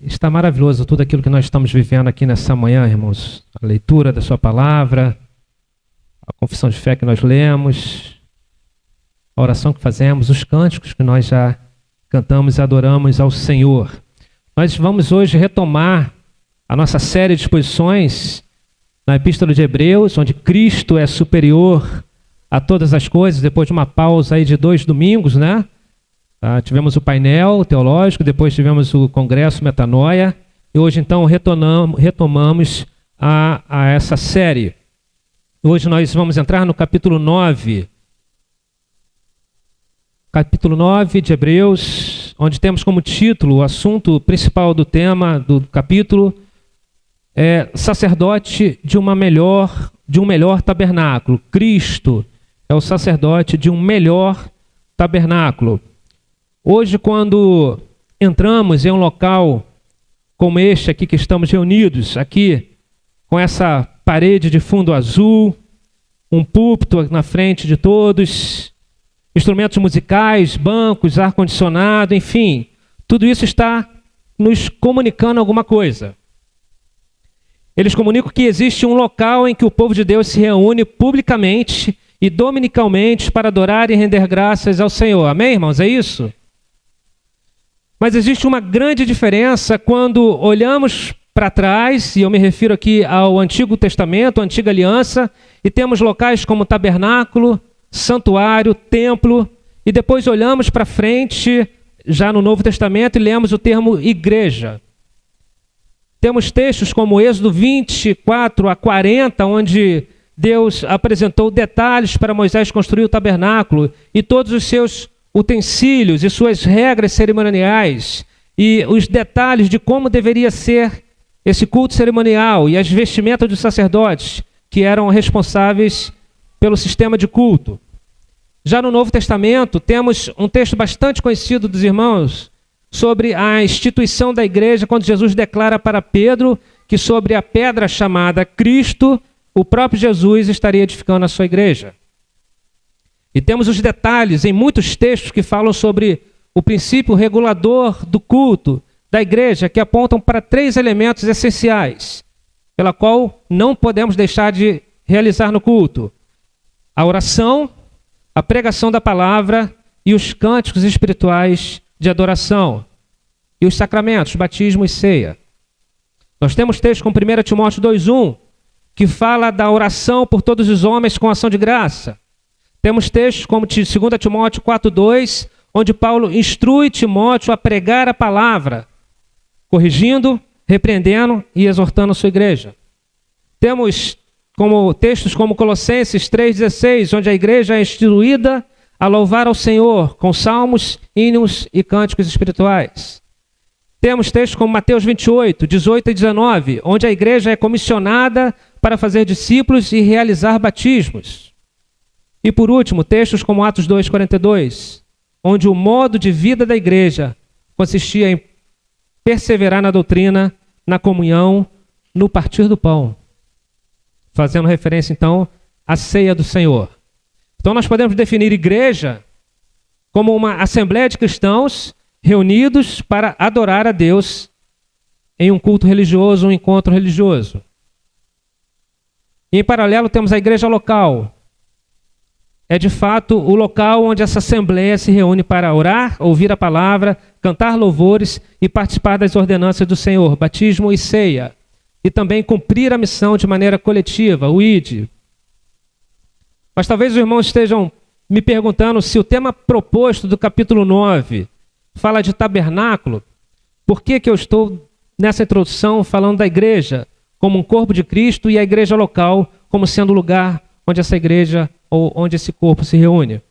está maravilhoso tudo aquilo que nós estamos vivendo aqui nessa manhã, irmãos. A leitura da sua palavra, a confissão de fé que nós lemos, a oração que fazemos, os cânticos que nós já cantamos e adoramos ao Senhor. Nós vamos hoje retomar a nossa série de exposições na Epístola de Hebreus, onde Cristo é superior a todas as coisas, depois de uma pausa aí de 2 domingos, né? Tivemos o painel teológico, depois tivemos o congresso Metanoia, e hoje então retomamos a essa série. Hoje nós vamos entrar no capítulo 9. Capítulo 9 de Hebreus, onde temos como título, o assunto principal do tema do capítulo, é sacerdote de um melhor tabernáculo. Cristo é o sacerdote de um melhor tabernáculo. Hoje, quando entramos em um local como este aqui que estamos reunidos, aqui com essa parede de fundo azul, um púlpito na frente de todos, instrumentos musicais, bancos, ar-condicionado, enfim, tudo isso está nos comunicando alguma coisa. Eles comunicam que existe um local em que o povo de Deus se reúne publicamente e dominicalmente para adorar e render graças ao Senhor. Amém, irmãos? É isso? Mas existe uma grande diferença quando olhamos para trás, e eu me refiro aqui ao Antigo Testamento, a Antiga Aliança, e temos locais como tabernáculo, santuário, templo, e depois olhamos para frente, já no Novo Testamento, e lemos o termo igreja. Temos textos como Êxodo 24 a 40, onde Deus apresentou detalhes para Moisés construir o tabernáculo e todos os seus utensílios e suas regras cerimoniais e os detalhes de como deveria ser esse culto cerimonial e as vestimentas dos sacerdotes que eram responsáveis pelo sistema de culto. Já no Novo Testamento temos um texto bastante conhecido dos irmãos sobre a instituição da igreja, quando Jesus declara para Pedro que sobre a pedra chamada Cristo, o próprio Jesus estaria edificando a sua igreja. E temos os detalhes em muitos textos que falam sobre o princípio regulador do culto da igreja, que apontam para 3 elementos essenciais, pela qual não podemos deixar de realizar no culto: a oração, a pregação da palavra e os cânticos espirituais de adoração, e os sacramentos, batismo e ceia. Nós temos textos como 1 Timóteo 2:1, que fala da oração por todos os homens com ação de graça. Temos textos como 2 Timóteo 4:2, onde Paulo instrui Timóteo a pregar a palavra, corrigindo, repreendendo e exortando a sua igreja. Temos textos como Colossenses 3:16, onde a igreja é instruída a louvar ao Senhor com salmos, hinos e cânticos espirituais. Temos textos como Mateus 28, 18 e 19, onde a igreja é comissionada para fazer discípulos e realizar batismos. E por último, textos como Atos 2:42, onde o modo de vida da igreja consistia em perseverar na doutrina, na comunhão, no partir do pão. Fazendo referência, então, à ceia do Senhor. Então nós podemos definir igreja como uma assembleia de cristãos reunidos para adorar a Deus em um culto religioso, um encontro religioso. E em paralelo temos a igreja local. É de fato o local onde essa assembleia se reúne para orar, ouvir a palavra, cantar louvores e participar das ordenanças do Senhor, batismo e ceia. E também cumprir a missão de maneira coletiva, o ID. Mas talvez os irmãos estejam me perguntando se o tema proposto do capítulo 9 fala de tabernáculo. Por que eu estou nessa introdução falando da igreja como um corpo de Cristo e a igreja local como sendo o lugar onde essa igreja ou onde esse corpo se reúne?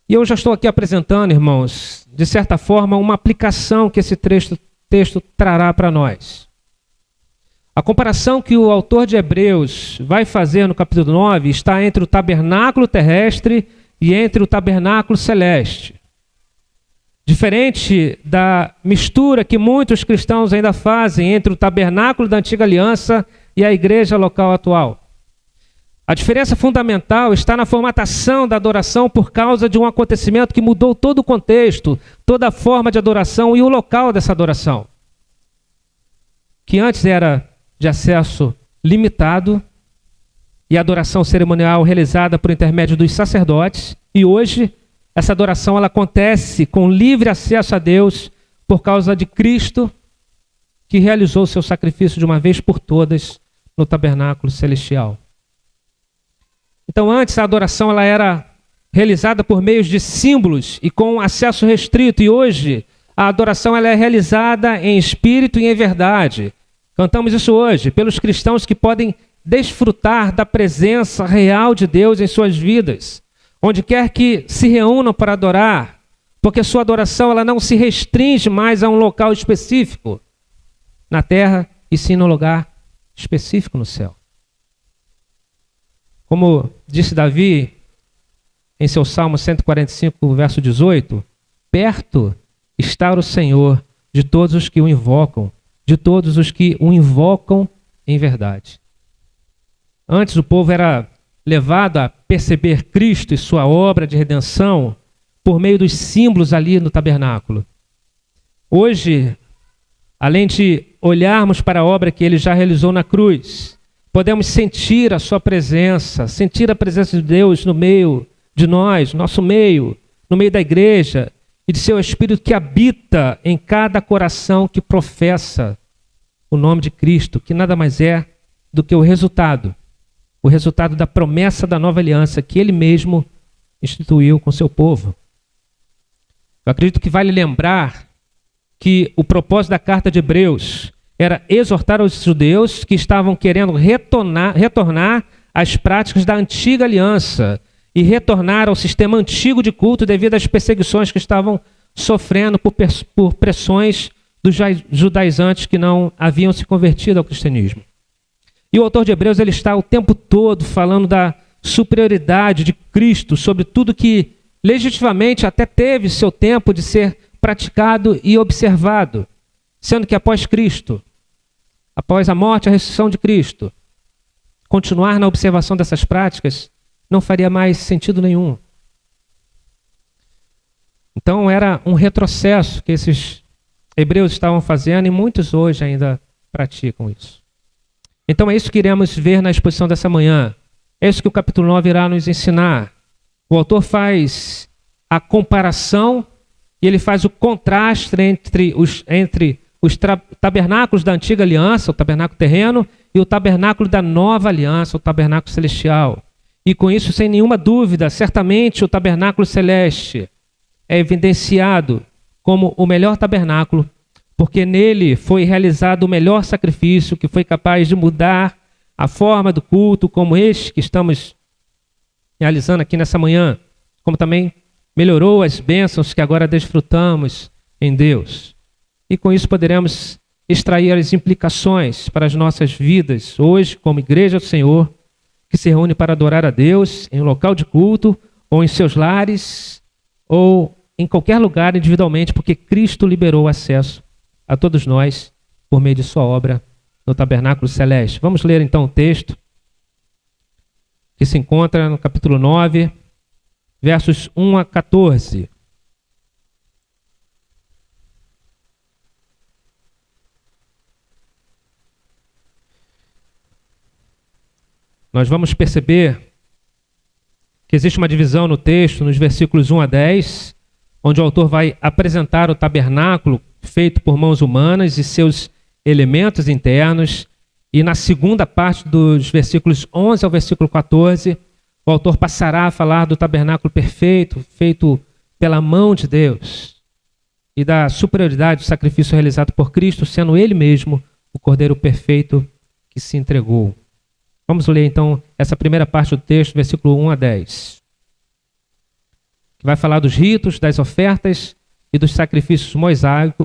E eu já estou aqui apresentando, irmãos, de certa forma, uma aplicação que esse texto trará para nós. A comparação que o autor de Hebreus vai fazer no capítulo 9 está entre o tabernáculo terrestre e entre o tabernáculo celeste. Diferente da mistura que muitos cristãos ainda fazem entre o tabernáculo da antiga aliança e a igreja local atual. A diferença fundamental está na formatação da adoração por causa de um acontecimento que mudou todo o contexto, toda a forma de adoração e o local dessa adoração. Que antes era de acesso limitado e adoração cerimonial realizada por intermédio dos sacerdotes, e hoje essa adoração ela acontece com livre acesso a Deus por causa de Cristo, que realizou o seu sacrifício de uma vez por todas no tabernáculo celestial. Então antes a adoração ela era realizada por meio de símbolos e com acesso restrito, e hoje a adoração ela é realizada em espírito e em verdade. Cantamos isso hoje, pelos cristãos que podem desfrutar da presença real de Deus em suas vidas, onde quer que se reúnam para adorar, porque sua adoração ela não se restringe mais a um local específico na terra, e sim no lugar específico no céu. Como disse Davi em seu Salmo 145, verso 18, perto está o Senhor de todos os que o invocam, de todos os que o invocam em verdade. Antes o povo era levado a perceber Cristo e sua obra de redenção por meio dos símbolos ali no tabernáculo. Hoje, além de olharmos para a obra que ele já realizou na cruz, podemos sentir a sua presença, sentir a presença de Deus no meio de nós, nosso meio, no meio da igreja, e de seu Espírito que habita em cada coração que professa o nome de Cristo, que nada mais é do que o resultado da promessa da nova aliança que ele mesmo instituiu com seu povo. Eu acredito que vale lembrar que o propósito da carta de Hebreus era exortar os judeus que estavam querendo retornar às práticas da antiga aliança e retornar ao sistema antigo de culto devido às perseguições que estavam sofrendo por pressões dos judaizantes que não haviam se convertido ao cristianismo. E o autor de Hebreus ele está o tempo todo falando da superioridade de Cristo sobre tudo que legitimamente até teve seu tempo de ser praticado e observado, sendo que após Cristo, após a morte e a ressurreição de Cristo, continuar na observação dessas práticas não faria mais sentido nenhum. Então era um retrocesso que esses hebreus estavam fazendo e muitos hoje ainda praticam isso. Então é isso que iremos ver na exposição dessa manhã. É isso que o capítulo 9 irá nos ensinar. O autor faz a comparação e ele faz o contraste entre os tabernáculos da antiga aliança, o tabernáculo terreno, e o tabernáculo da nova aliança, o tabernáculo celestial. E com isso, sem nenhuma dúvida, certamente o tabernáculo celeste é evidenciado como o melhor tabernáculo, porque nele foi realizado o melhor sacrifício que foi capaz de mudar a forma do culto, como este que estamos realizando aqui nessa manhã, como também melhorou as bênçãos que agora desfrutamos em Deus. E com isso poderemos extrair as implicações para as nossas vidas hoje, como igreja do Senhor, que se reúne para adorar a Deus em um local de culto, ou em seus lares, ou em qualquer lugar individualmente, porque Cristo liberou acesso a todos nós por meio de sua obra no tabernáculo celeste. Vamos ler então o texto que se encontra no capítulo 9, versos 1 a 14. Nós vamos perceber que existe uma divisão no texto, nos versículos 1 a 10, onde o autor vai apresentar o tabernáculo feito por mãos humanas e seus elementos internos, e na segunda parte dos versículos 11 ao versículo 14, o autor passará a falar do tabernáculo perfeito, feito pela mão de Deus, e da superioridade do sacrifício realizado por Cristo, sendo ele mesmo o Cordeiro perfeito que se entregou. Vamos ler então essa primeira parte do texto, versículo 1 a 10. Que vai falar dos ritos, das ofertas e dos sacrifícios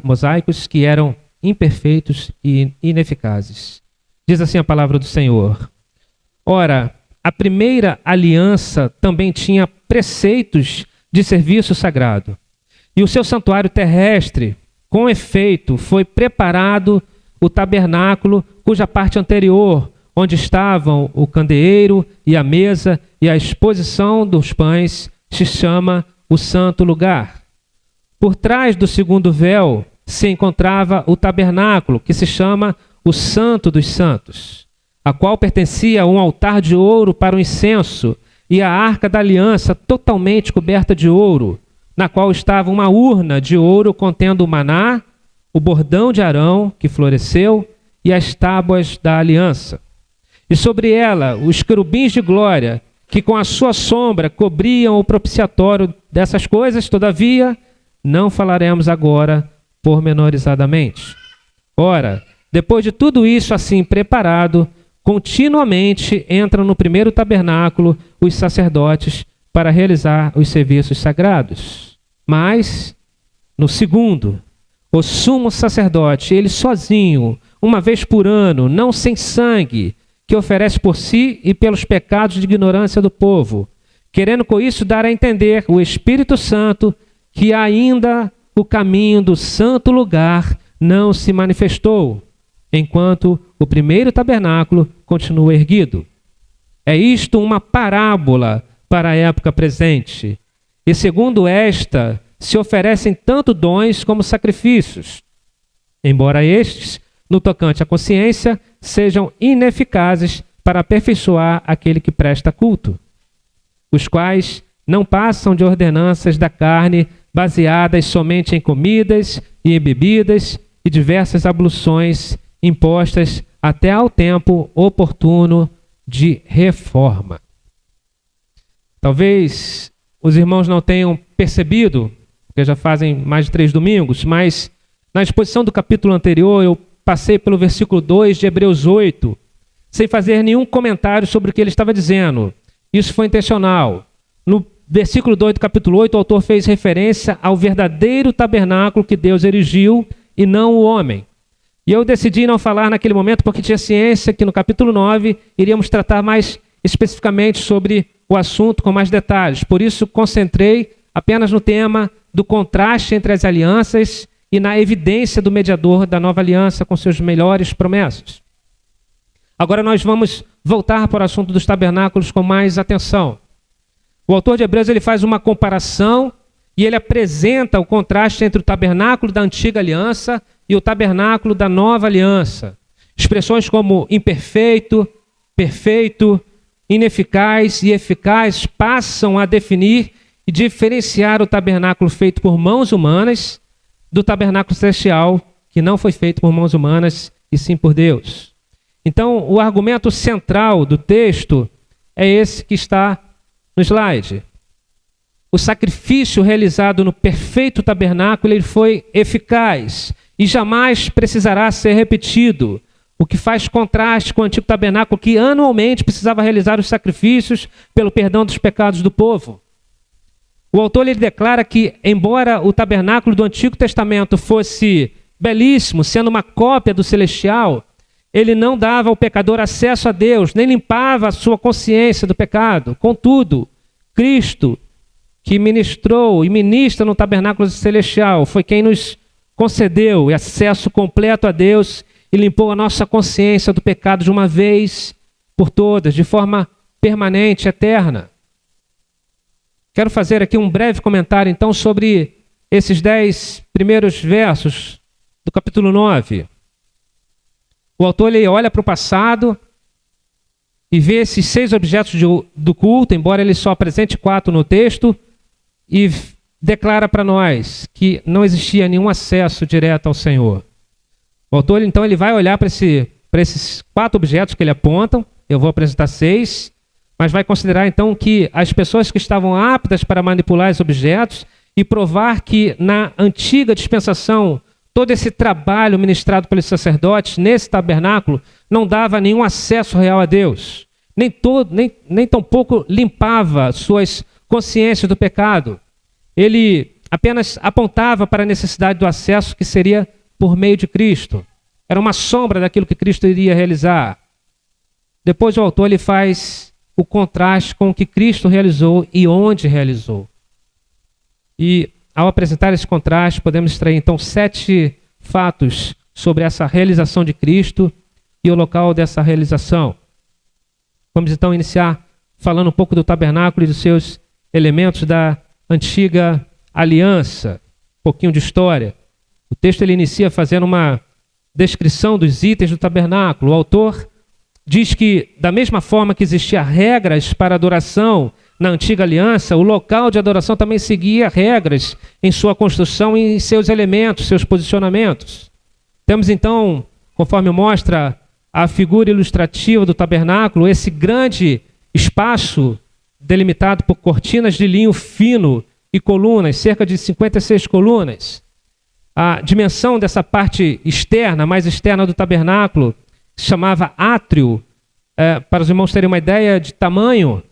mosaicos que eram imperfeitos e ineficazes. Diz assim a palavra do Senhor: Ora, a primeira aliança também tinha preceitos de serviço sagrado, e o seu santuário terrestre, com efeito, foi preparado o tabernáculo, cuja parte anterior, onde estavam o candeeiro e a mesa e a exposição dos pães, se chama o Santo Lugar. Por trás do segundo véu se encontrava o tabernáculo, que se chama o Santo dos Santos, a qual pertencia um altar de ouro para o incenso e a arca da aliança totalmente coberta de ouro, na qual estava uma urna de ouro contendo o maná, o bordão de Arão, que floresceu, e as tábuas da aliança. E sobre ela os querubins de glória, que com a sua sombra cobriam o propiciatório. Dessas coisas, todavia, não falaremos agora pormenorizadamente. Ora, depois de tudo isso assim preparado, continuamente entram no primeiro tabernáculo os sacerdotes para realizar os serviços sagrados. Mas, no segundo, o sumo sacerdote, ele sozinho, uma vez por ano, não sem sangue, que oferece por si e pelos pecados de ignorância do povo, querendo com isso dar a entender o Espírito Santo que ainda o caminho do santo lugar não se manifestou, enquanto o primeiro tabernáculo continua erguido. É isto uma parábola para a época presente, e segundo esta, se oferecem tanto dons como sacrifícios, embora estes, no tocante à consciência, sejam ineficazes para aperfeiçoar aquele que presta culto, os quais não passam de ordenanças da carne, baseadas somente em comidas e em bebidas e diversas abluções impostas até ao tempo oportuno de reforma. Talvez os irmãos não tenham percebido, porque já fazem mais de 3 domingos, mas na exposição do capítulo anterior eu passei pelo versículo 2 de Hebreus 8, sem fazer nenhum comentário sobre o que ele estava dizendo. Isso foi intencional. No versículo 2 do capítulo 8, o autor fez referência ao verdadeiro tabernáculo que Deus erigiu e não o homem. E eu decidi não falar naquele momento porque tinha ciência que no capítulo 9 iríamos tratar mais especificamente sobre o assunto com mais detalhes. Por isso, concentrei apenas no tema do contraste entre as alianças e na evidência do mediador da nova aliança com seus melhores promessas. Agora nós vamos voltar para o assunto dos tabernáculos com mais atenção. O autor de Hebreus ele faz uma comparação e ele apresenta o contraste entre o tabernáculo da antiga aliança e o tabernáculo da nova aliança. Expressões como imperfeito, perfeito, ineficaz e eficaz passam a definir e diferenciar o tabernáculo feito por mãos humanas do tabernáculo celestial, que não foi feito por mãos humanas, e sim por Deus. Então, o argumento central do texto é esse que está no slide. O sacrifício realizado no perfeito tabernáculo ele foi eficaz e jamais precisará ser repetido, o que faz contraste com o antigo tabernáculo, que anualmente precisava realizar os sacrifícios pelo perdão dos pecados do povo. O autor ele declara que, embora o tabernáculo do Antigo Testamento fosse belíssimo, sendo uma cópia do celestial, ele não dava ao pecador acesso a Deus, nem limpava a sua consciência do pecado. Contudo, Cristo, que ministrou e ministra no tabernáculo celestial, foi quem nos concedeu acesso completo a Deus e limpou a nossa consciência do pecado de uma vez por todas, de forma permanente, eterna. Quero fazer aqui um breve comentário, então, sobre esses 10 primeiros versos do capítulo 9. O autor ele olha para o passado e vê esses 6 objetos do culto, embora ele só apresente 4 no texto, e declara para nós que não existia nenhum acesso direto ao Senhor. O autor, então, ele vai olhar para esses 4 objetos que ele aponta, eu vou apresentar 6, mas vai considerar então que as pessoas que estavam aptas para manipular esses objetos e provar que na antiga dispensação todo esse trabalho ministrado pelos sacerdotes nesse tabernáculo não dava nenhum acesso real a Deus, nem tampouco limpava suas consciências do pecado. Ele apenas apontava para a necessidade do acesso que seria por meio de Cristo. Era uma sombra daquilo que Cristo iria realizar. Depois o autor ele faz o contraste com o que Cristo realizou e onde realizou. E ao apresentar esse contraste, podemos extrair então 7 fatos sobre essa realização de Cristo e o local dessa realização. Vamos então iniciar falando um pouco do tabernáculo e dos seus elementos da antiga aliança. Um pouquinho de história. O texto ele inicia fazendo uma descrição dos itens do tabernáculo. O autor diz que, da mesma forma que existiam regras para adoração na antiga aliança, o local de adoração também seguia regras em sua construção e em seus elementos, seus posicionamentos. Temos então, conforme mostra a figura ilustrativa do tabernáculo, esse grande espaço delimitado por cortinas de linho fino e colunas, cerca de 56 colunas. A dimensão dessa parte externa, mais externa do tabernáculo, se chamava átrio. Para os irmãos terem uma ideia de tamanho,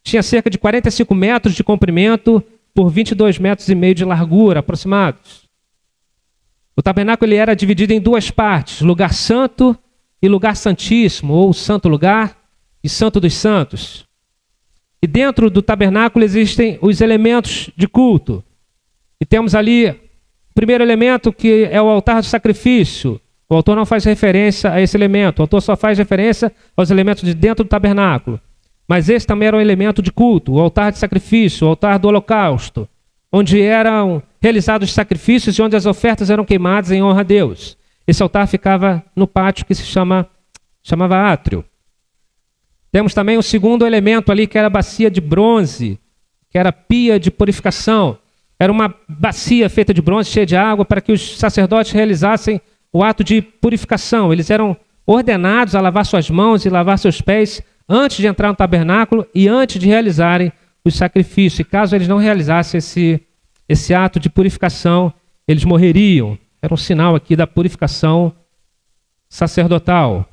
tinha cerca de 45 metros de comprimento por 22 metros e meio de largura, aproximados. O tabernáculo ele era dividido em duas partes, lugar santo e lugar santíssimo, ou santo lugar e santo dos santos. E dentro do tabernáculo existem os elementos de culto. E temos ali o primeiro elemento, que é o altar do sacrifício. O autor não faz referência a esse elemento, o autor só faz referência aos elementos de dentro do tabernáculo. Mas esse também era um elemento de culto, o altar de sacrifício, o altar do holocausto, onde eram realizados sacrifícios e onde as ofertas eram queimadas em honra a Deus. Esse altar ficava no pátio que se chamava átrio. Temos também o segundo elemento ali, que era a bacia de bronze, que era a pia de purificação. Era uma bacia feita de bronze, cheia de água, para que os sacerdotes realizassem o ato de purificação. Eles eram ordenados a lavar suas mãos e lavar seus pés antes de entrar no tabernáculo e antes de realizarem os sacrifícios. E caso eles não realizassem esse ato de purificação, eles morreriam. Era um sinal aqui da purificação sacerdotal.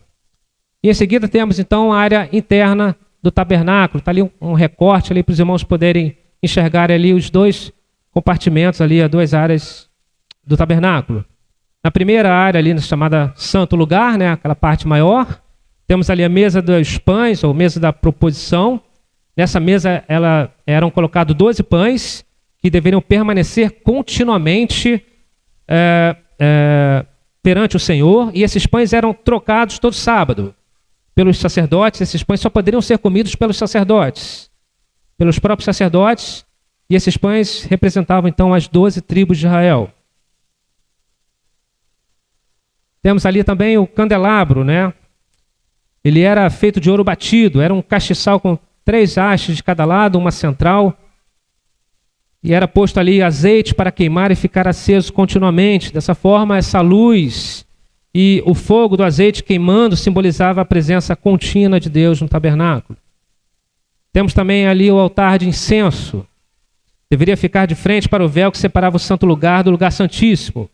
E em seguida temos então a área interna do tabernáculo. Está ali um recorte ali para os irmãos poderem enxergar ali os dois compartimentos ali, as duas áreas do tabernáculo. Na primeira área ali, chamada Santo Lugar, né, aquela parte maior, temos ali a mesa dos pães, ou mesa da proposição. Nessa mesa eram colocados 12 pães que deveriam permanecer continuamente perante o Senhor, e esses pães eram trocados todo sábado pelos sacerdotes. Esses pães só poderiam ser comidos pelos sacerdotes, pelos próprios sacerdotes, e esses pães representavam então as 12 tribos de Israel. Temos ali também o candelabro, né? Ele era feito de ouro batido, era um castiçal com 3 hastes de cada lado, uma central, e era posto ali azeite para queimar e ficar aceso continuamente. Dessa forma, essa luz e o fogo do azeite queimando simbolizava a presença contínua de Deus no tabernáculo. Temos também ali o altar de incenso. Deveria ficar de frente para o véu que separava o santo lugar do lugar santíssimo.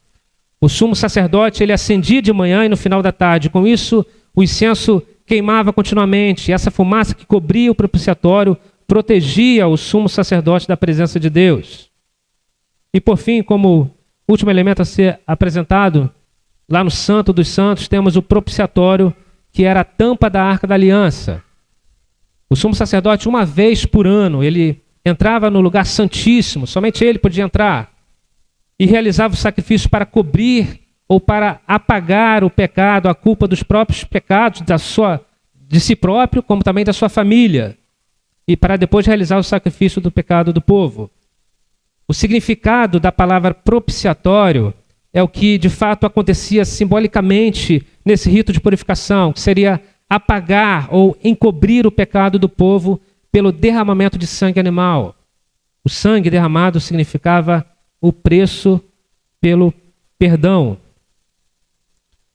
O sumo sacerdote ele acendia de manhã e no final da tarde. Com isso, o incenso queimava continuamente. E essa fumaça que cobria o propiciatório protegia o sumo sacerdote da presença de Deus. E por fim, como último elemento a ser apresentado, lá no Santo dos Santos, temos o propiciatório, que era a tampa da Arca da Aliança. O sumo sacerdote, uma vez por ano, ele entrava no lugar santíssimo, somente ele podia entrar, e realizava o sacrifício para cobrir ou para apagar o pecado, a culpa dos próprios pecados de si próprio, como também da sua família, e para depois realizar o sacrifício do pecado do povo. O significado da palavra propiciatório é o que de fato acontecia simbolicamente nesse rito de purificação, que seria apagar ou encobrir o pecado do povo pelo derramamento de sangue animal. O sangue derramado significava o preço pelo perdão.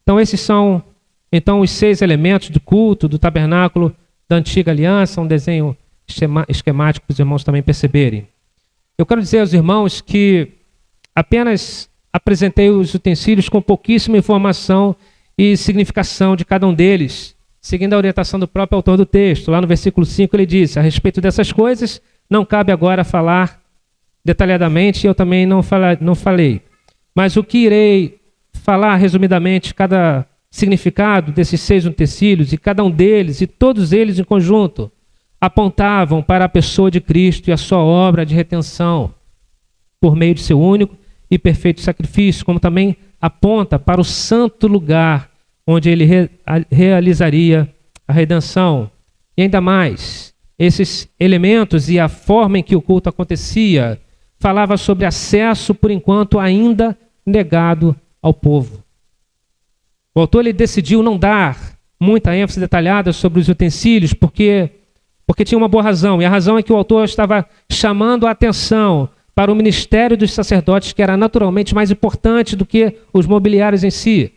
Então esses são então os 6 elementos do culto do tabernáculo da antiga aliança, um desenho esquemático para os irmãos também perceberem. Eu quero dizer aos irmãos que apenas apresentei os utensílios com pouquíssima informação e significação de cada um deles, seguindo a orientação do próprio autor do texto. Lá no versículo 5 ele diz: a respeito dessas coisas não cabe agora falar detalhadamente, eu também não falei. Mas o que irei falar resumidamente, cada significado desses 6 utensílios, e cada um deles, e todos eles em conjunto, apontavam para a pessoa de Cristo e a sua obra de redenção, por meio de seu único e perfeito sacrifício, como também aponta para o santo lugar onde ele realizaria a redenção. E ainda mais, esses elementos e a forma em que o culto acontecia falava sobre acesso, por enquanto, ainda negado ao povo. O autor ele decidiu não dar muita ênfase detalhada sobre os utensílios, porque tinha uma boa razão. E a razão é que o autor estava chamando a atenção para o ministério dos sacerdotes, que era naturalmente mais importante do que os mobiliários em si.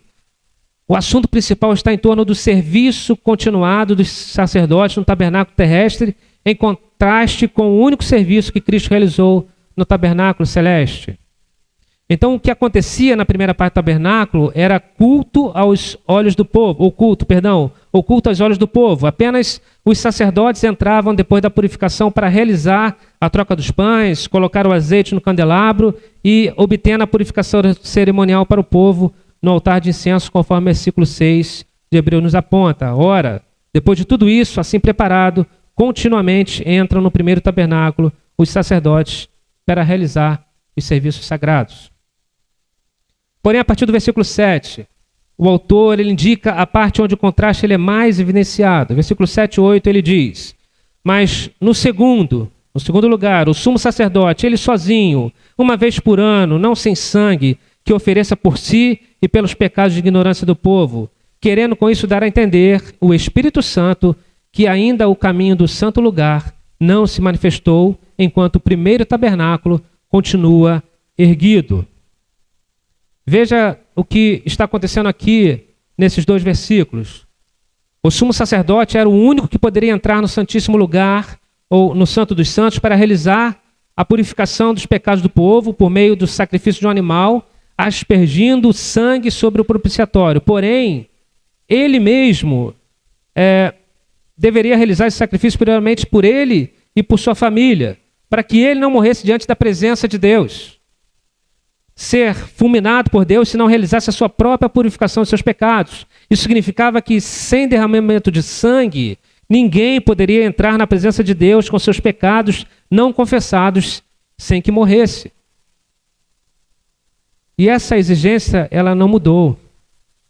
O assunto principal está em torno do serviço continuado dos sacerdotes no tabernáculo terrestre, em contraste com o único serviço que Cristo realizou no tabernáculo celeste. Então, o que acontecia na primeira parte do tabernáculo era culto aos olhos do povo, ou culto aos olhos do povo. Apenas os sacerdotes entravam depois da purificação para realizar a troca dos pães, colocar o azeite no candelabro e obter a purificação cerimonial para o povo no altar de incenso, conforme o versículo 6 de Hebreus nos aponta. Ora, depois de tudo isso, assim preparado, continuamente entram no primeiro tabernáculo os sacerdotes para realizar os serviços sagrados. Porém, a partir do versículo 7, o autor ele indica a parte onde o contraste ele é mais evidenciado. Versículo 7 e 8 ele diz: mas no segundo lugar, o sumo sacerdote, ele sozinho, uma vez por ano, não sem sangue, que ofereça por si e pelos pecados de ignorância do povo, querendo com isso dar a entender o Espírito Santo que ainda o caminho do santo lugar não se manifestou, enquanto o primeiro tabernáculo continua erguido. Veja o que está acontecendo aqui nesses dois versículos. O sumo sacerdote era o único que poderia entrar no Santíssimo Lugar, ou no Santo dos Santos, para realizar a purificação dos pecados do povo por meio do sacrifício de um animal, aspergindo sangue sobre o propiciatório. Porém, ele mesmo deveria realizar esse sacrifício primeiramente por ele e por sua família, para que ele não morresse diante da presença de Deus. Ser fulminado por Deus se não realizasse a sua própria purificação de seus pecados. Isso significava que sem derramamento de sangue, ninguém poderia entrar na presença de Deus com seus pecados não confessados sem que morresse. E essa exigência, ela não mudou.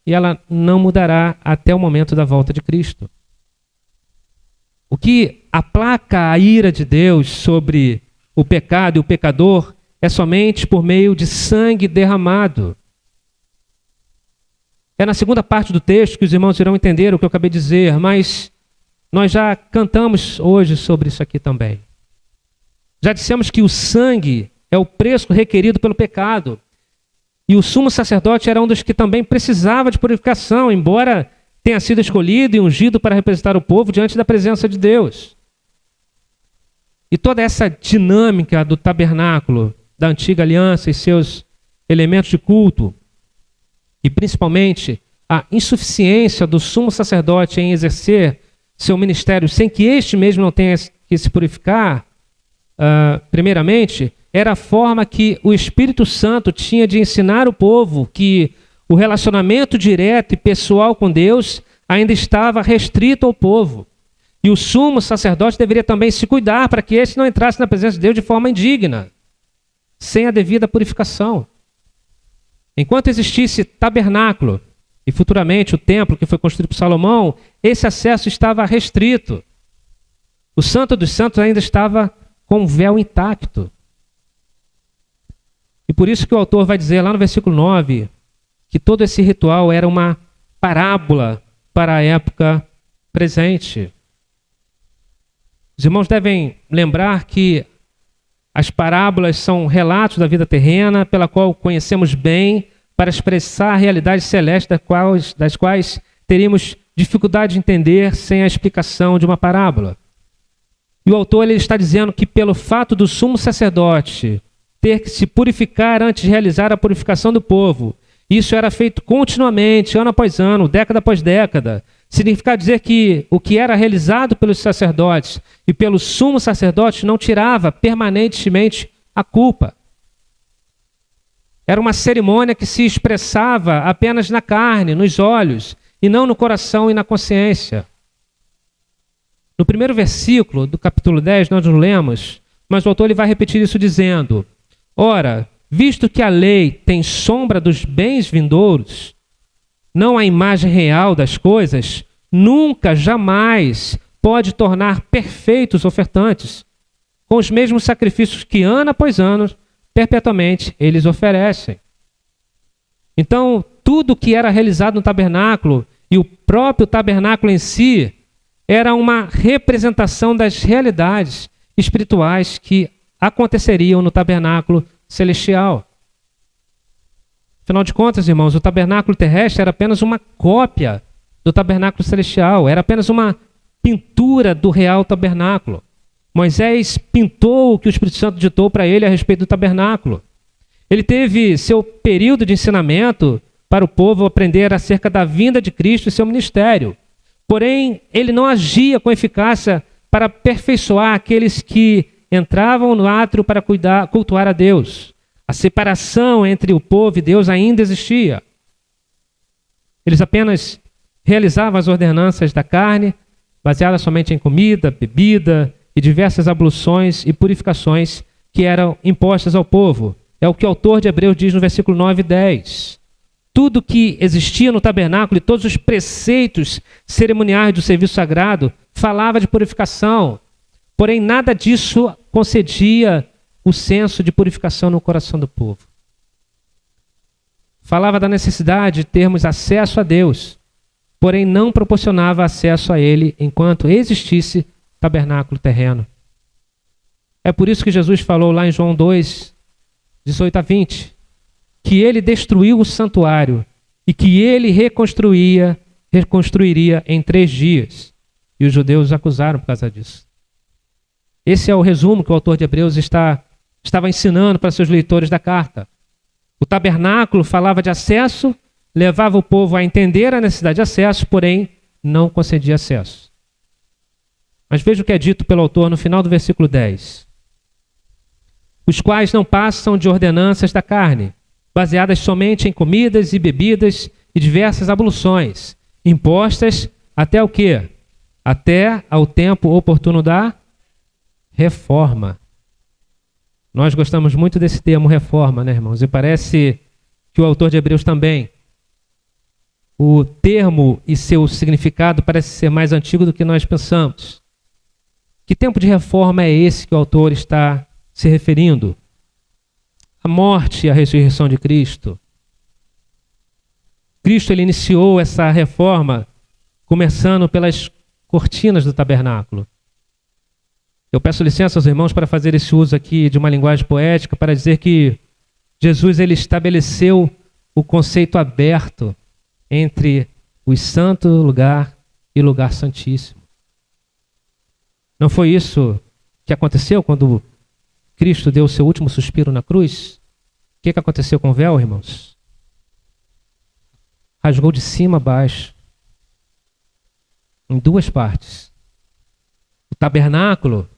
E ela não mudará até o momento da volta de Cristo. O que aplaca a ira de Deus sobre o pecado e o pecador é somente por meio de sangue derramado. É na segunda parte do texto que os irmãos irão entender o que eu acabei de dizer, mas nós já cantamos hoje sobre isso aqui também. Já dissemos que o sangue é o preço requerido pelo pecado. E o sumo sacerdote era um dos que também precisava de purificação, embora tenha sido escolhido e ungido para representar o povo diante da presença de Deus. E toda essa dinâmica do tabernáculo, da antiga aliança e seus elementos de culto, e principalmente a insuficiência do sumo sacerdote em exercer seu ministério sem que este mesmo não tenha que se purificar, primeiramente, era a forma que o Espírito Santo tinha de ensinar o povo que o relacionamento direto e pessoal com Deus ainda estava restrito ao povo. E o sumo sacerdote deveria também se cuidar para que este não entrasse na presença de Deus de forma indigna, sem a devida purificação. Enquanto existisse tabernáculo e futuramente o templo que foi construído por Salomão, esse acesso estava restrito. O Santo dos Santos ainda estava com o véu intacto. E por isso que o autor vai dizer lá no versículo 9 que todo esse ritual era uma parábola para a época presente. Os irmãos devem lembrar que as parábolas são relatos da vida terrena, pela qual conhecemos bem, para expressar a realidade celeste das quais teríamos dificuldade de entender sem a explicação de uma parábola. E o autor ele está dizendo que pelo fato do sumo sacerdote ter que se purificar antes de realizar a purificação do povo, isso era feito continuamente, ano após ano, década após década, significa dizer que o que era realizado pelos sacerdotes e pelo sumo sacerdote não tirava permanentemente a culpa. Era uma cerimônia que se expressava apenas na carne, nos olhos, e não no coração e na consciência. No primeiro versículo do capítulo 10, nós não lemos, mas o autor ele vai repetir isso dizendo: ora, visto que a lei tem sombra dos bens vindouros, não a imagem real das coisas, nunca, jamais pode tornar perfeitos ofertantes, com os mesmos sacrifícios que ano após ano, perpetuamente, eles oferecem. Então, tudo que era realizado no tabernáculo e o próprio tabernáculo em si era uma representação das realidades espirituais que aconteceriam no tabernáculo celestial. Afinal de contas, irmãos, o tabernáculo terrestre era apenas uma cópia do tabernáculo celestial, era apenas uma pintura do real tabernáculo. Moisés pintou o que o Espírito Santo ditou para ele a respeito do tabernáculo. Ele teve seu período de ensinamento para o povo aprender acerca da vinda de Cristo e seu ministério. Porém, ele não agia com eficácia para aperfeiçoar aqueles que entravam no átrio para cultuar a Deus. A separação entre o povo e Deus ainda existia. Eles apenas realizavam as ordenanças da carne, baseadas somente em comida, bebida e diversas abluções e purificações que eram impostas ao povo. É o que o autor de Hebreus diz no versículo 9 e 10. Tudo que existia no tabernáculo e todos os preceitos cerimoniais do serviço sagrado falava de purificação. Porém, nada disso concedia o senso de purificação no coração do povo. Falava da necessidade de termos acesso a Deus, porém não proporcionava acesso a Ele enquanto existisse tabernáculo terreno. É por isso que Jesus falou lá em João 2, 18 a 20, que Ele destruiu o santuário e que Ele reconstruiria em 3 dias. E os judeus os acusaram por causa disso. Esse é o resumo que o autor de Hebreus estava ensinando para seus leitores da carta. O tabernáculo falava de acesso, levava o povo a entender a necessidade de acesso, porém não concedia acesso. Mas veja o que é dito pelo autor no final do versículo 10. Os quais não passam de ordenanças da carne, baseadas somente em comidas e bebidas e diversas abluções, impostas até o quê? Até ao tempo oportuno da reforma. Nós gostamos muito desse termo reforma, né, irmãos? E parece que o autor de Hebreus também. O termo e seu significado parece ser mais antigo do que nós pensamos. Que tempo de reforma é esse que o autor está se referindo? A morte e a ressurreição de Cristo. Cristo ele iniciou essa reforma começando pelas cortinas do tabernáculo. Eu peço licença aos irmãos para fazer esse uso aqui de uma linguagem poética para dizer que Jesus ele estabeleceu o conceito aberto entre o santo lugar e o lugar santíssimo. Não foi isso que aconteceu quando Cristo deu o seu último suspiro na cruz? O que aconteceu com o véu, irmãos? Rasgou de cima a baixo, em 2 partes. O tabernáculo,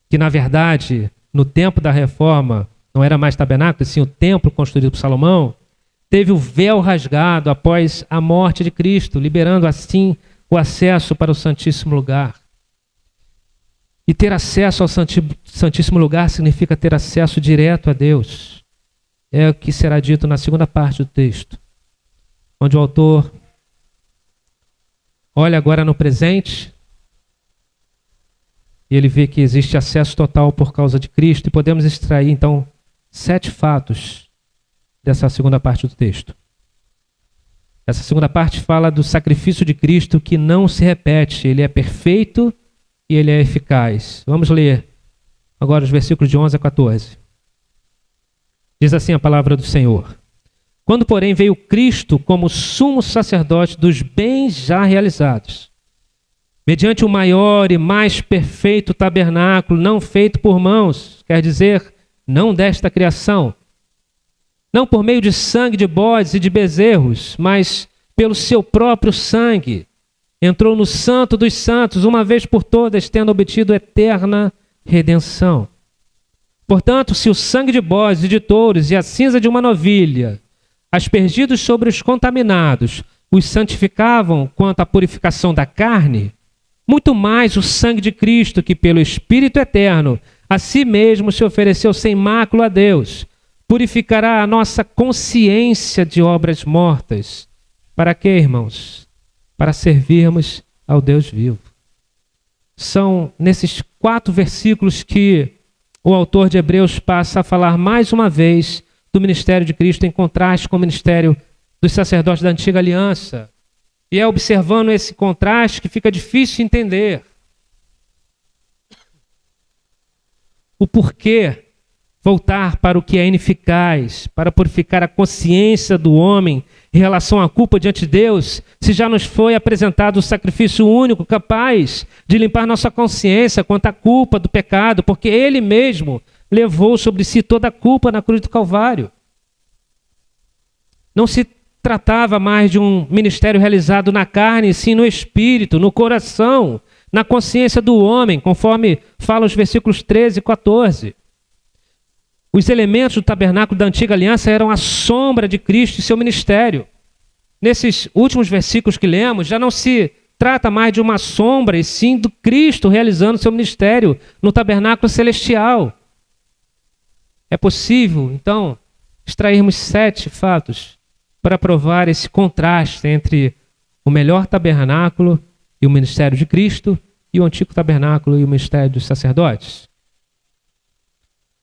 que na verdade, no tempo da reforma, não era mais tabernáculo, e sim o templo construído por Salomão, teve o véu rasgado após a morte de Cristo, liberando assim o acesso para o Santíssimo Lugar. E ter acesso ao Santíssimo Lugar significa ter acesso direto a Deus. É o que será dito na segunda parte do texto, onde o autor olha agora no presente e ele vê que existe acesso total por causa de Cristo, e podemos extrair então 7 fatos dessa segunda parte do texto. Essa segunda parte fala do sacrifício de Cristo que não se repete, ele é perfeito e ele é eficaz. Vamos ler agora os versículos de 11 a 14. Diz assim a palavra do Senhor. Quando, porém, veio Cristo como sumo sacerdote dos bens já realizados, mediante o maior e mais perfeito tabernáculo, não feito por mãos, quer dizer, não desta criação, não por meio de sangue de bodes e de bezerros, mas pelo seu próprio sangue, entrou no Santo dos Santos, uma vez por todas, tendo obtido eterna redenção. Portanto, se o sangue de bodes e de touros e a cinza de uma novilha, aspergidos sobre os contaminados, os santificavam quanto à purificação da carne, muito mais o sangue de Cristo, que pelo Espírito eterno, a si mesmo se ofereceu sem mácula a Deus, purificará a nossa consciência de obras mortas. Para quê, irmãos? Para servirmos ao Deus vivo. são nesses 4 versículos que o autor de Hebreus passa a falar mais uma vez do ministério de Cristo em contraste com o ministério dos sacerdotes da antiga aliança. E é observando esse contraste que fica difícil entender o porquê voltar para o que é ineficaz, para purificar a consciência do homem em relação à culpa diante de Deus, se já nos foi apresentado o sacrifício único capaz de limpar nossa consciência quanto à culpa do pecado, porque Ele mesmo levou sobre si toda a culpa na cruz do Calvário. Não se tratava mais de um ministério realizado na carne, sim no espírito, no coração, na consciência do homem, conforme falam os versículos 13 e 14. Os elementos do tabernáculo da antiga aliança eram a sombra de Cristo e seu ministério. Nesses últimos versículos que lemos, já não se trata mais de uma sombra, e sim do Cristo realizando seu ministério no tabernáculo celestial. É possível, então, extrairmos 7 fatos para provar esse contraste entre o melhor tabernáculo e o ministério de Cristo e o antigo tabernáculo e o ministério dos sacerdotes.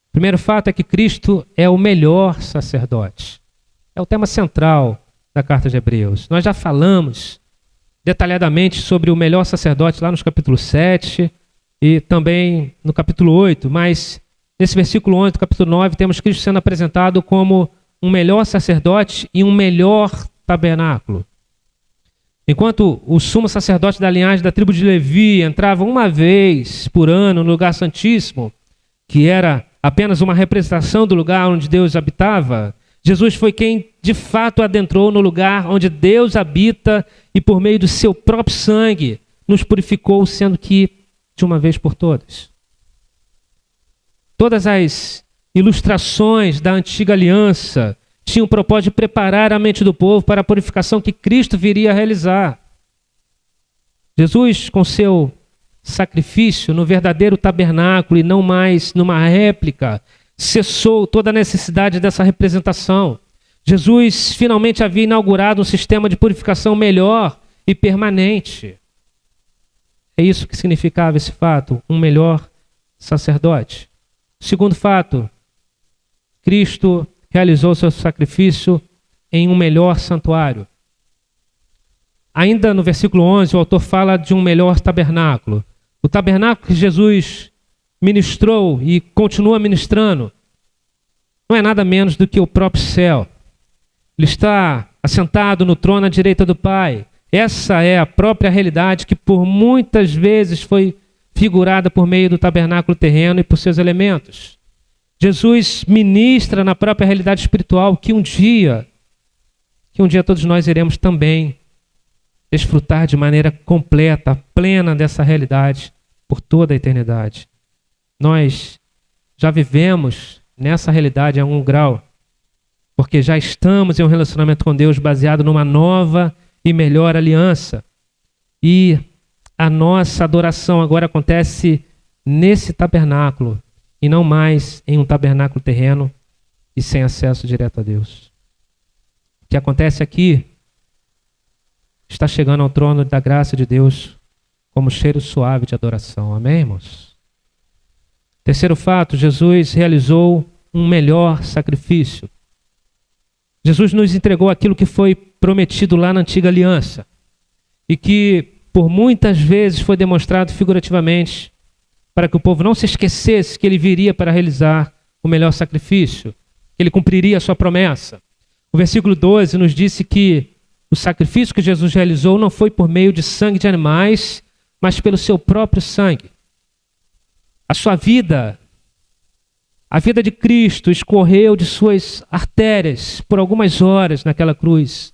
O primeiro fato é que Cristo é o melhor sacerdote. É o tema central da carta de Hebreus. Nós já falamos detalhadamente sobre o melhor sacerdote lá nos capítulos 7 e também no capítulo 8, mas nesse versículo 11 do capítulo 9 temos Cristo sendo apresentado como um melhor sacerdote e um melhor tabernáculo. Enquanto o sumo sacerdote da linhagem da tribo de Levi entrava uma vez por ano no lugar santíssimo, que era apenas uma representação do lugar onde Deus habitava, Jesus foi quem de fato adentrou no lugar onde Deus habita e por meio do seu próprio sangue nos purificou, sendo que de uma vez por todas. Todas as ilustrações da antiga aliança tinham o propósito de preparar a mente do povo para a purificação que Cristo viria a realizar. Jesus, com seu sacrifício no verdadeiro tabernáculo e não mais numa réplica, cessou toda a necessidade dessa representação. Jesus finalmente havia inaugurado um sistema de purificação melhor e permanente. É isso que significava esse fato, um melhor sacerdote. Segundo fato, Cristo realizou seu sacrifício em um melhor santuário. Ainda no versículo 11, o autor fala de um melhor tabernáculo. O tabernáculo que Jesus ministrou e continua ministrando não é nada menos do que o próprio céu. Ele está assentado no trono à direita do Pai. Essa é a própria realidade que por muitas vezes foi figurada por meio do tabernáculo terreno e por seus elementos. Jesus ministra na própria realidade espiritual que um dia todos nós iremos também desfrutar de maneira completa, plena dessa realidade por toda a eternidade. Nós já vivemos nessa realidade a um grau, porque já estamos em um relacionamento com Deus baseado numa nova e melhor aliança. E a nossa adoração agora acontece nesse tabernáculo e não mais em um tabernáculo terreno e sem acesso direto a Deus. O que acontece aqui está chegando ao trono da graça de Deus como cheiro suave de adoração. Amém, irmãos? Terceiro fato, Jesus realizou um melhor sacrifício. Jesus nos entregou aquilo que foi prometido lá na antiga aliança e que por muitas vezes foi demonstrado figurativamente para que o povo não se esquecesse que ele viria para realizar o melhor sacrifício, que ele cumpriria a sua promessa. O versículo 12 nos disse que o sacrifício que Jesus realizou não foi por meio de sangue de animais, mas pelo seu próprio sangue. A sua vida, a vida de Cristo escorreu de suas artérias por algumas horas naquela cruz,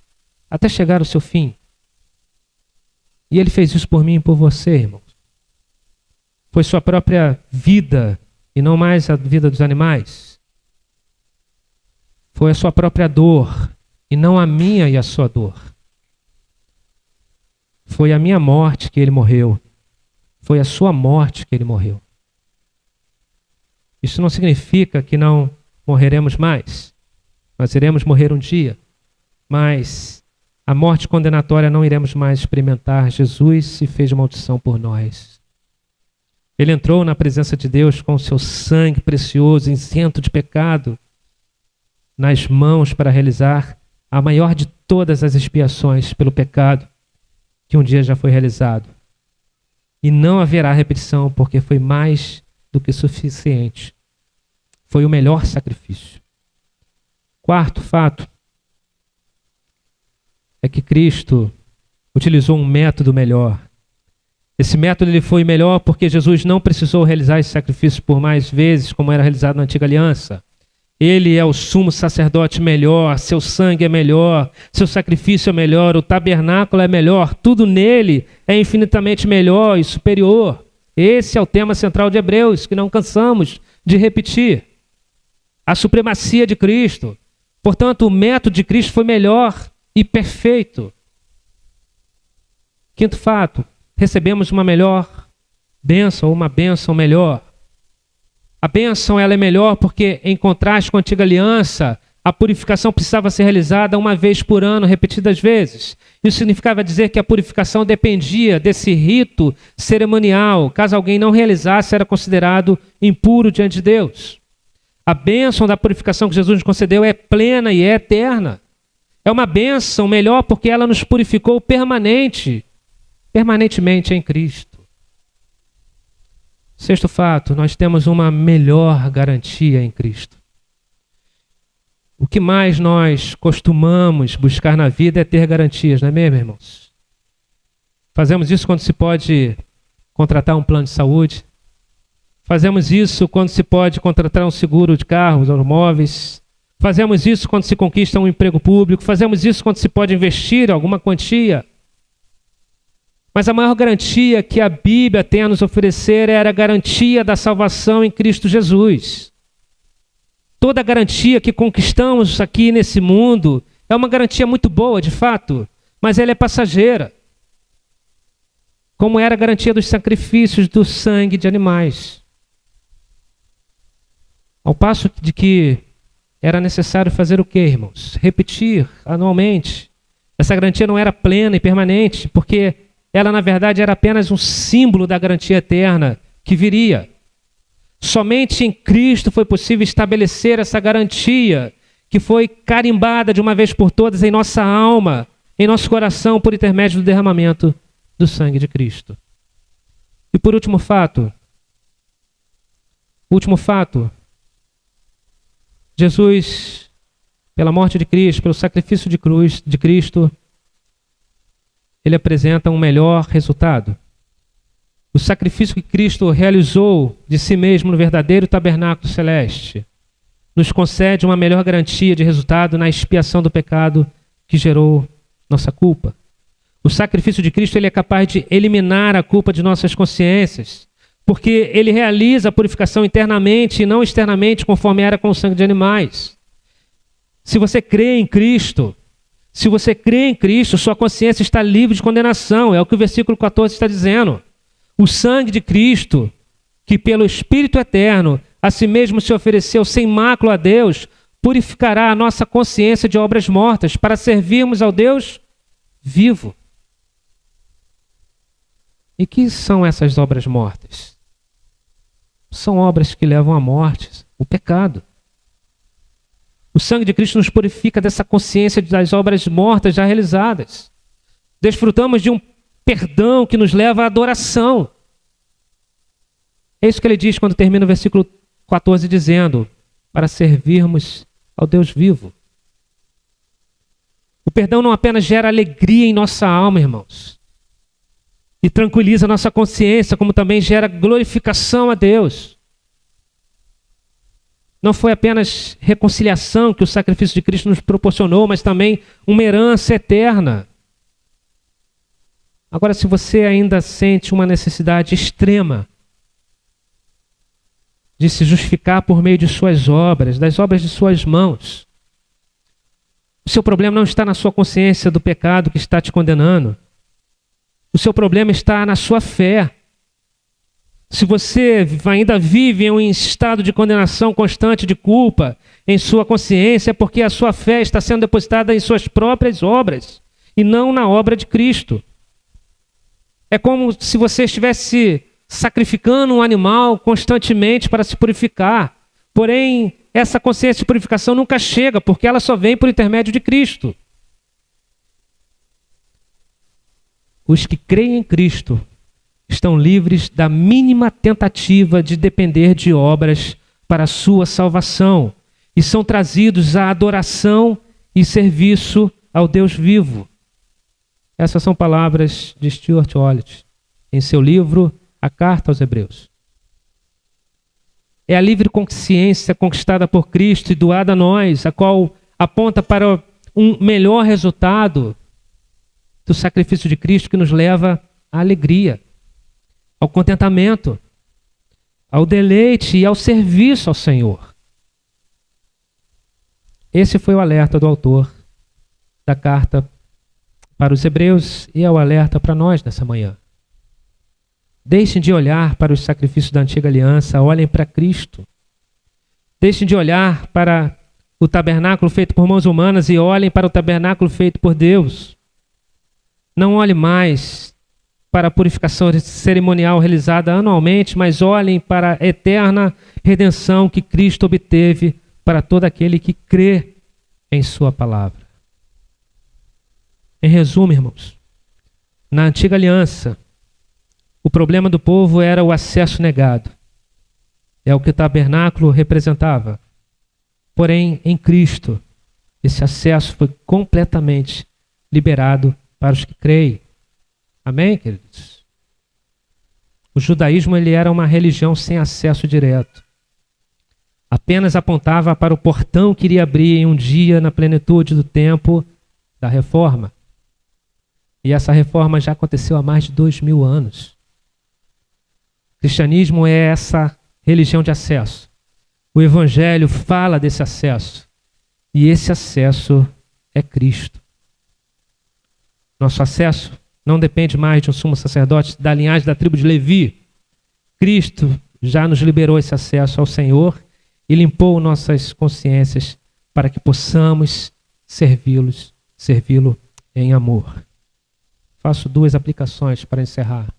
até chegar ao seu fim. E ele fez isso por mim e por você, irmãos. Foi sua própria vida e não mais a vida dos animais. Foi a sua própria dor e não a minha e a sua dor. Foi a minha morte que ele morreu. Foi a sua morte que ele morreu. Isso não significa que não morreremos mais. Nós iremos morrer um dia. Mas a morte condenatória não iremos mais experimentar. Jesus se fez maldição por nós. Ele entrou na presença de Deus com o seu sangue precioso, isento de pecado, nas mãos para realizar a maior de todas as expiações pelo pecado que um dia já foi realizado. E não haverá repetição, porque foi mais do que suficiente. Foi o melhor sacrifício. Quarto fato é que Cristo utilizou um método melhor. Esse método ele foi melhor porque Jesus não precisou realizar esse sacrifício por mais vezes, como era realizado na antiga aliança. Ele é o sumo sacerdote melhor, seu sangue é melhor, seu sacrifício é melhor, o tabernáculo é melhor, tudo nele é infinitamente melhor e superior. Esse é o tema central de Hebreus, que não cansamos de repetir. A supremacia de Cristo. Portanto, o método de Cristo foi melhor e perfeito. Quinto fato, recebemos uma melhor bênção, ou uma bênção melhor. A bênção ela é melhor porque, em contraste com a antiga aliança, a purificação precisava ser realizada uma vez por ano, repetidas vezes. Isso significava dizer que a purificação dependia desse rito cerimonial. Caso alguém não realizasse, era considerado impuro diante de Deus. A bênção da purificação que Jesus nos concedeu é plena e é eterna. É uma bênção melhor porque ela nos purificou permanentemente em Cristo. Sexto fato, nós temos uma melhor garantia em Cristo. O que mais nós costumamos buscar na vida é ter garantias, não é mesmo, irmãos? Fazemos isso quando se pode contratar um plano de saúde. Fazemos isso quando se pode contratar um seguro de carros, automóveis. Fazemos isso quando se conquista um emprego público. Fazemos isso quando se pode investir alguma quantia. Mas a maior garantia que a Bíblia tem a nos oferecer era a garantia da salvação em Cristo Jesus. Toda garantia que conquistamos aqui nesse mundo é uma garantia muito boa, de fato, mas ela é passageira. Como era a garantia dos sacrifícios do sangue de animais. Ao passo de que era necessário fazer o quê, irmãos? Repetir anualmente. Essa garantia não era plena e permanente, porque ela, na verdade, era apenas um símbolo da garantia eterna que viria. Somente em Cristo foi possível estabelecer essa garantia que foi carimbada de uma vez por todas em nossa alma, em nosso coração, por intermédio do derramamento do sangue de Cristo. E por último fato, Jesus, pela morte de Cristo, pelo sacrifício de cruz de Cristo, ele apresenta um melhor resultado. O sacrifício que Cristo realizou de si mesmo no verdadeiro tabernáculo celeste nos concede uma melhor garantia de resultado na expiação do pecado que gerou nossa culpa. O sacrifício de Cristo ele é capaz de eliminar a culpa de nossas consciências, porque ele realiza a purificação internamente e não externamente, conforme era com o sangue de animais. Se você crê em Cristo, sua consciência está livre de condenação. É o que o versículo 14 está dizendo. O sangue de Cristo, que pelo Espírito eterno a si mesmo se ofereceu sem mácula a Deus, purificará a nossa consciência de obras mortas para servirmos ao Deus vivo. E que são essas obras mortas? São obras que levam à morte, o pecado. O sangue de Cristo nos purifica dessa consciência das obras mortas já realizadas. Desfrutamos de um perdão que nos leva à adoração. É isso que ele diz quando termina o versículo 14 dizendo, para servirmos ao Deus vivo. O perdão não apenas gera alegria em nossa alma, irmãos, e tranquiliza a nossa consciência, como também gera glorificação a Deus. Não foi apenas reconciliação que o sacrifício de Cristo nos proporcionou, mas também uma herança eterna. Agora, se você ainda sente uma necessidade extrema de se justificar por meio de suas obras, das obras de suas mãos, o seu problema não está na sua consciência do pecado que está te condenando. O seu problema está na sua fé. Se você ainda vive em um estado de condenação constante de culpa em sua consciência, é porque a sua fé está sendo depositada em suas próprias obras e não na obra de Cristo. É como se você estivesse sacrificando um animal constantemente para se purificar. Porém, essa consciência de purificação nunca chega, porque ela só vem por intermédio de Cristo. Os que creem em Cristo estão livres da mínima tentativa de depender de obras para a sua salvação e são trazidos à adoração e serviço ao Deus vivo. Essas são palavras de Stuart Ollett em seu livro A Carta aos Hebreus. É a livre consciência conquistada por Cristo e doada a nós, a qual aponta para um melhor resultado do sacrifício de Cristo, que nos leva à alegria, ao contentamento, ao deleite e ao serviço ao Senhor. Esse foi o alerta do autor da carta para os Hebreus e é o alerta para nós nessa manhã. Deixem de olhar para os sacrifícios da antiga aliança, olhem para Cristo. Deixem de olhar para o tabernáculo feito por mãos humanas e olhem para o tabernáculo feito por Deus. Não olhem mais para a purificação cerimonial realizada anualmente, mas olhem para a eterna redenção que Cristo obteve para todo aquele que crê em sua palavra. Em resumo, irmãos, na antiga aliança, o problema do povo era o acesso negado. É o que o tabernáculo representava. Porém, em Cristo, esse acesso foi completamente liberado para os que creem. Amém, queridos? O judaísmo ele era uma religião sem acesso direto. Apenas apontava para o portão que iria abrir em um dia na plenitude do tempo da reforma. E essa reforma já aconteceu há mais de 2000 anos. O cristianismo é essa religião de acesso. O evangelho fala desse acesso. E esse acesso é Cristo. Nosso acesso não depende mais de um sumo sacerdote da linhagem da tribo de Levi. Cristo já nos liberou esse acesso ao Senhor e limpou nossas consciências para que possamos servi-lo em amor. Faço 2 aplicações para encerrar.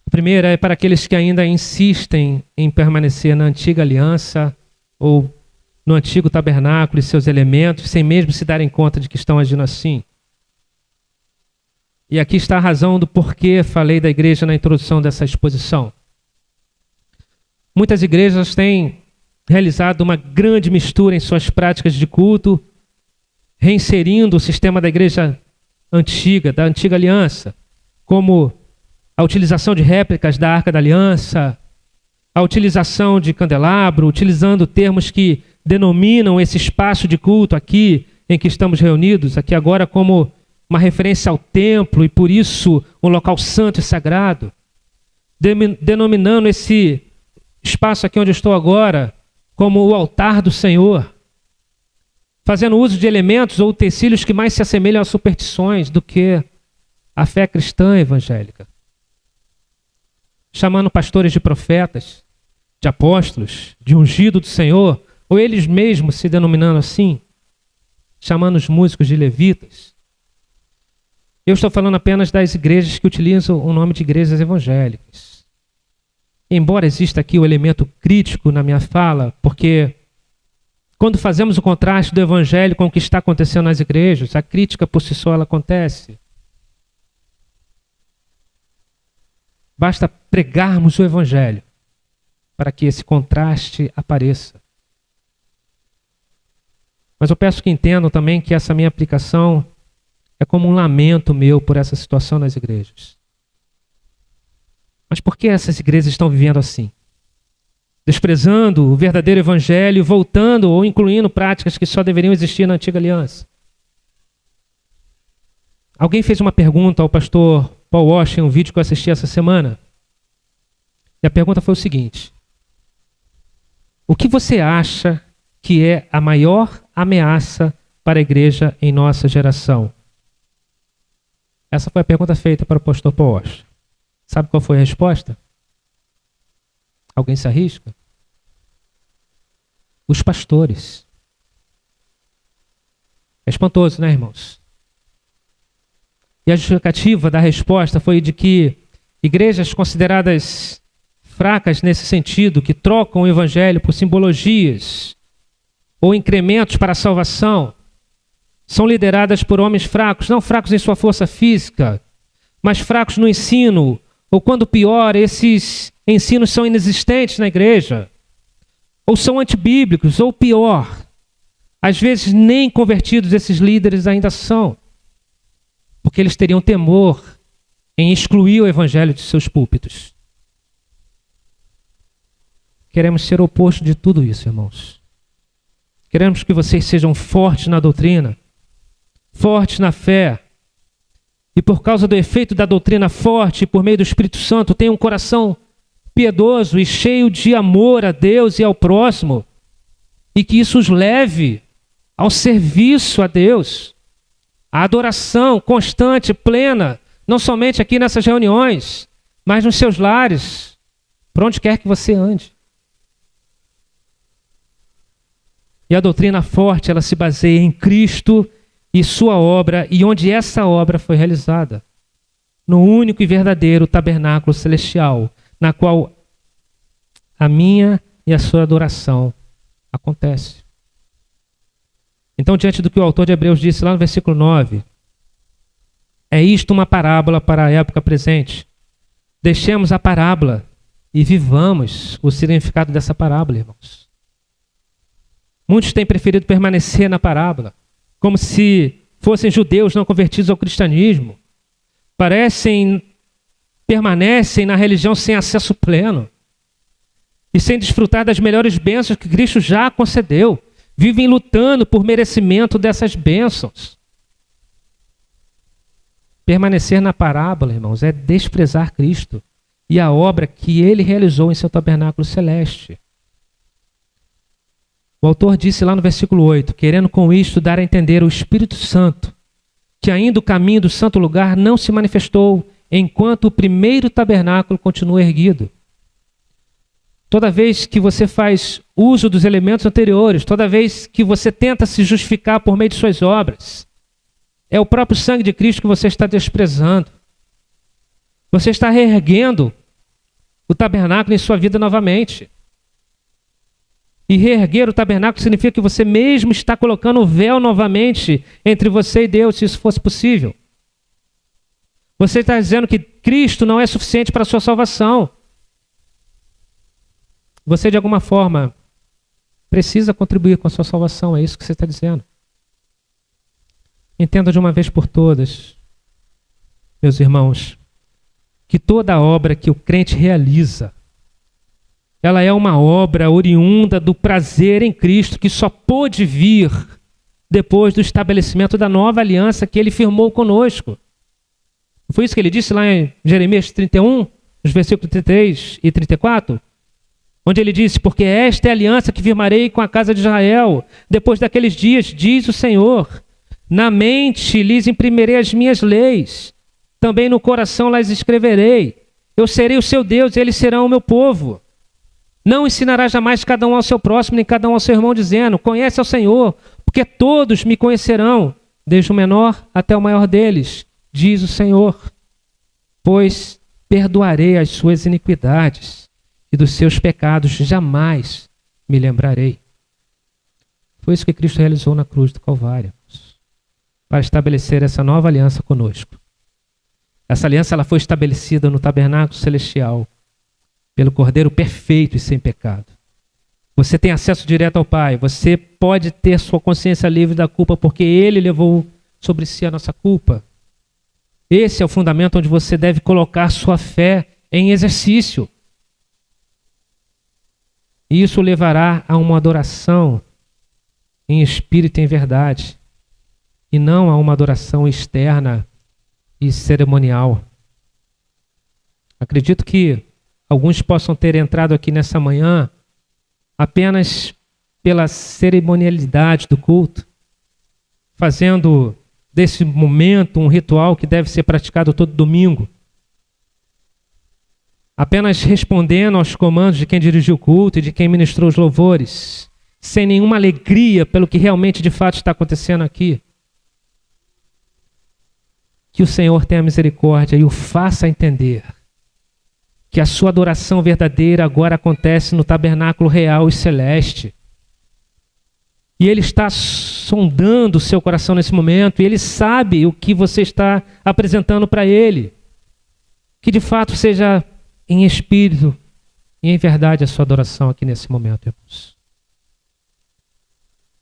A primeira é para aqueles que ainda insistem em permanecer na antiga aliança ou no antigo tabernáculo e seus elementos, sem mesmo se darem conta de que estão agindo assim. E aqui está a razão do porquê falei da igreja na introdução dessa exposição. Muitas igrejas têm realizado uma grande mistura em suas práticas de culto, reinserindo o sistema da igreja antiga, da antiga aliança, como a utilização de réplicas da Arca da Aliança, a utilização de candelabro, utilizando termos que denominam esse espaço de culto aqui em que estamos reunidos, aqui agora como uma referência ao templo e por isso um local santo e sagrado, denominando esse espaço aqui onde eu estou agora como o altar do Senhor, fazendo uso de elementos ou utensílios que mais se assemelham às superstições do que à fé cristã evangélica, chamando pastores de profetas, de apóstolos, de ungido do Senhor, ou eles mesmos se denominando assim, chamando os músicos de levitas. Eu estou falando apenas das igrejas que utilizam o nome de igrejas evangélicas. Embora exista aqui o elemento crítico na minha fala, porque quando fazemos o contraste do evangelho com o que está acontecendo nas igrejas, a crítica por si só ela acontece. Basta pregarmos o evangelho para que esse contraste apareça. Mas eu peço que entendam também que essa minha aplicação é como um lamento meu por essa situação nas igrejas. Mas por que essas igrejas estão vivendo assim? Desprezando o verdadeiro evangelho, voltando ou incluindo práticas que só deveriam existir na antiga aliança. Alguém fez uma pergunta ao pastor Paul Walsh em um vídeo que eu assisti essa semana. E a pergunta foi o seguinte: o que você acha que é a maior ameaça para a igreja em nossa geração? Essa foi a pergunta feita para o pastor Paul Walsh. Sabe qual foi a resposta? Alguém se arrisca? Os pastores. É espantoso, né, irmãos? E a justificativa da resposta foi de que Igrejas consideradas fracas nesse sentido, que trocam o evangelho por simbologias ou incrementos para a salvação, são lideradas por homens fracos, não fracos em sua força física, mas fracos no ensino, ou quando pior, esses ensinos são inexistentes na igreja, ou são antibíblicos, ou pior, às vezes nem convertidos esses líderes ainda são, porque eles teriam temor em excluir o evangelho de seus púlpitos. Queremos ser o oposto de tudo isso, irmãos. Queremos que vocês sejam fortes na doutrina, fortes na fé, e por causa do efeito da doutrina forte, por meio do Espírito Santo, tenham um coração piedoso e cheio de amor a Deus e ao próximo, e que isso os leve ao serviço a Deus, à adoração constante, plena, não somente aqui nessas reuniões, mas nos seus lares, por onde quer que você ande. E a doutrina forte, ela se baseia em Cristo e sua obra, e onde essa obra foi realizada, no único e verdadeiro tabernáculo celestial, na qual a minha e a sua adoração acontece. Então, diante do que o autor de Hebreus disse lá no versículo 9, é isto uma parábola para a época presente. Deixemos a parábola e vivamos o significado dessa parábola, irmãos. Muitos têm preferido permanecer na parábola, como se fossem judeus não convertidos ao cristianismo. Permanecem na religião sem acesso pleno e sem desfrutar das melhores bênçãos que Cristo já concedeu. Vivem lutando por merecimento dessas bênçãos. Permanecer na parábola, irmãos, é desprezar Cristo e a obra que ele realizou em seu tabernáculo celeste. O autor disse lá no versículo 8, querendo com isto dar a entender o Espírito Santo, que ainda o caminho do santo lugar não se manifestou, enquanto o primeiro tabernáculo continua erguido. Toda vez que você faz uso dos elementos anteriores, toda vez que você tenta se justificar por meio de suas obras, é o próprio sangue de Cristo que você está desprezando. Você está reerguendo o tabernáculo em sua vida novamente. E reerguer o tabernáculo significa que você mesmo está colocando o véu novamente entre você e Deus, se isso fosse possível. Você está dizendo que Cristo não é suficiente para a sua salvação. Você, de alguma forma, precisa contribuir com a sua salvação, é isso que você está dizendo. Entenda de uma vez por todas, meus irmãos, que toda obra que o crente realiza, ela é uma obra oriunda do prazer em Cristo, que só pôde vir depois do estabelecimento da nova aliança que ele firmou conosco. Foi isso que ele disse lá em Jeremias 31, nos versículos 33 e 34? Onde ele disse, porque esta é a aliança que firmarei com a casa de Israel, depois daqueles dias, diz o Senhor, na mente lhes imprimirei as minhas leis, também no coração las escreverei, eu serei o seu Deus e eles serão o meu povo. Não ensinará jamais cada um ao seu próximo, nem cada um ao seu irmão, dizendo, conhece ao Senhor, porque todos me conhecerão, desde o menor até o maior deles, diz o Senhor, pois perdoarei as suas iniquidades, e dos seus pecados jamais me lembrarei. Foi isso que Cristo realizou na cruz do Calvário, para estabelecer essa nova aliança conosco. Essa aliança ela foi estabelecida no tabernáculo celestial, pelo Cordeiro perfeito e sem pecado. Você tem acesso direto ao Pai, você pode ter sua consciência livre da culpa, porque Ele levou sobre si a nossa culpa. Esse é o fundamento onde você deve colocar sua fé em exercício. E isso levará a uma adoração em espírito e em verdade, e não a uma adoração externa e cerimonial. Acredito que alguns possam ter entrado aqui nessa manhã apenas pela cerimonialidade do culto, fazendo desse momento um ritual que deve ser praticado todo domingo, apenas respondendo aos comandos de quem dirigiu o culto e de quem ministrou os louvores, sem nenhuma alegria pelo que realmente de fato está acontecendo aqui. Que o Senhor tenha misericórdia e o faça entender que a sua adoração verdadeira agora acontece no tabernáculo real e celeste. E Ele está sondando o seu coração nesse momento, e Ele sabe o que você está apresentando para Ele. Que de fato seja em espírito e em verdade a sua adoração aqui nesse momento, irmãos.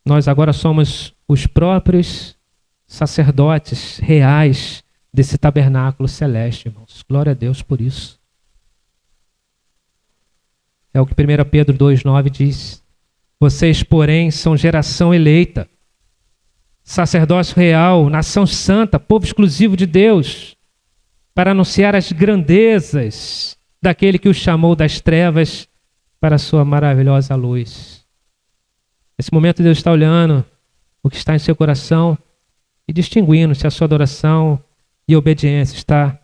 Nós agora somos os próprios sacerdotes reais desse tabernáculo celeste, irmãos. Glória a Deus por isso. É o que 1 Pedro 2,9 diz. Vocês, porém, são geração eleita, sacerdócio real, nação santa, povo exclusivo de Deus, para anunciar as grandezas daquele que os chamou das trevas para a sua maravilhosa luz. Nesse momento Deus está olhando o que está em seu coração e distinguindo se a sua adoração e obediência está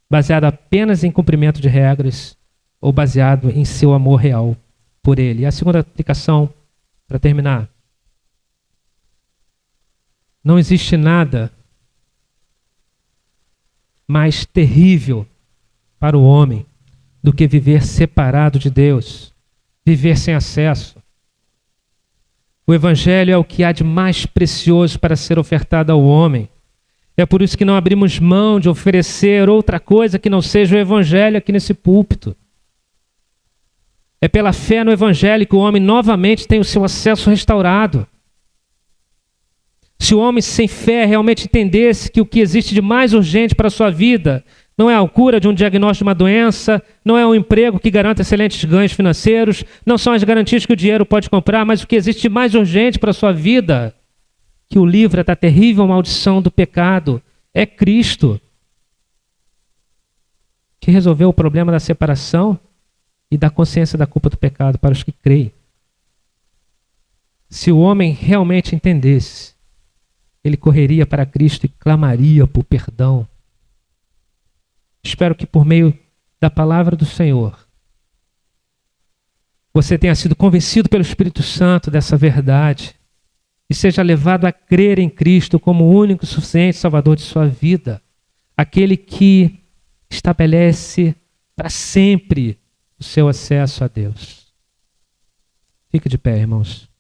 baseada apenas em cumprimento de regras ou baseado em seu amor real por Ele. E a segunda aplicação, para terminar. Não existe nada mais terrível para o homem do que viver separado de Deus, viver sem acesso. O Evangelho é o que há de mais precioso para ser ofertado ao homem. É por isso que não abrimos mão de oferecer outra coisa que não seja o Evangelho aqui nesse púlpito. É pela fé no Evangelho que o homem novamente tem o seu acesso restaurado. Se o homem sem fé realmente entendesse que o que existe de mais urgente para a sua vida não é a cura de um diagnóstico de uma doença, não é um emprego que garanta excelentes ganhos financeiros, não são as garantias que o dinheiro pode comprar, mas o que existe de mais urgente para a sua vida, que o livra da terrível maldição do pecado, é Cristo, que resolveu o problema da separação e da consciência da culpa do pecado para os que creem. Se o homem realmente entendesse, ele correria para Cristo e clamaria por perdão. Espero que por meio da palavra do Senhor, você tenha sido convencido pelo Espírito Santo dessa verdade e seja levado a crer em Cristo como o único e suficiente Salvador de sua vida, aquele que estabelece para sempre o seu acesso a Deus. Fique de pé, irmãos.